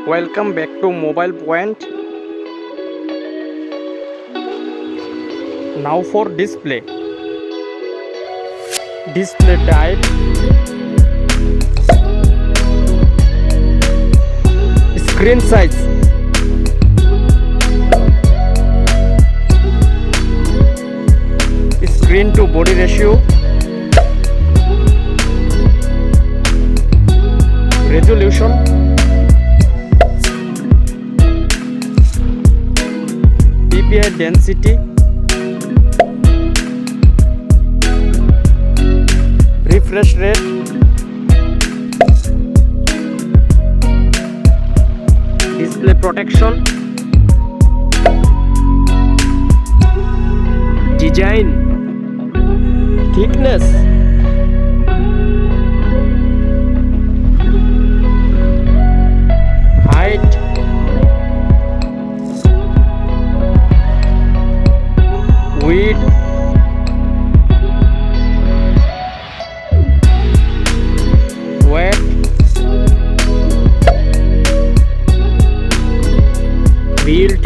Welcome back to Mobile Point. Now for display. Display type. Screen size. Screen to body ratio. Resolution. PPI density. Refresh rate. Display protection. Design. Thickness. Height. Width. Weight. Build.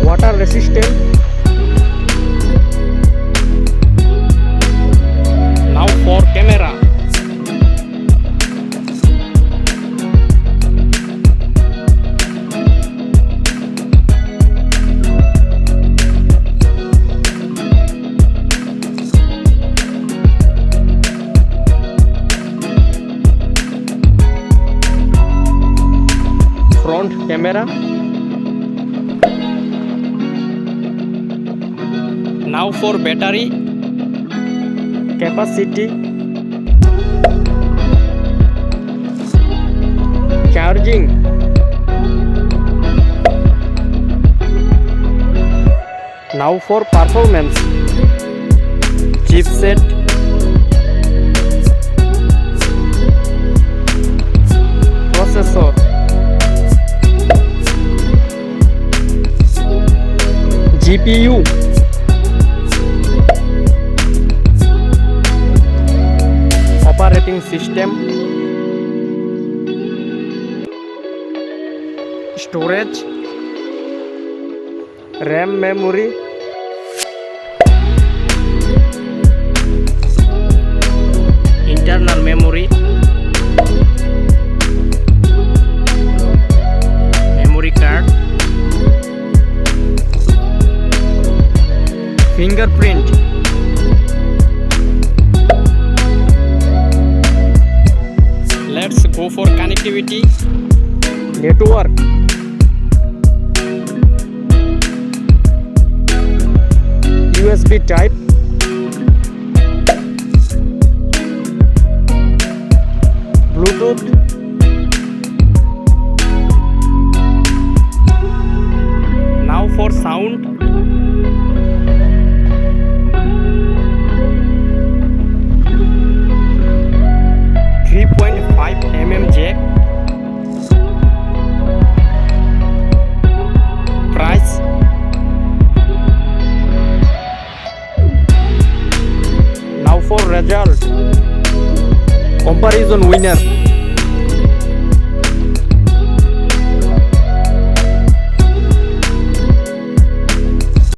Water resistant. Now for camera. Front camera. Now for battery capacity, charging, now for performance, chipset, processor, GPU, operating system, storage, RAM memory, internal memory, memory card, fingerprint. Let's go for connectivity. Network. USB type. Bluetooth. Now for sound. jack. Price. Now for result. Comparison winner.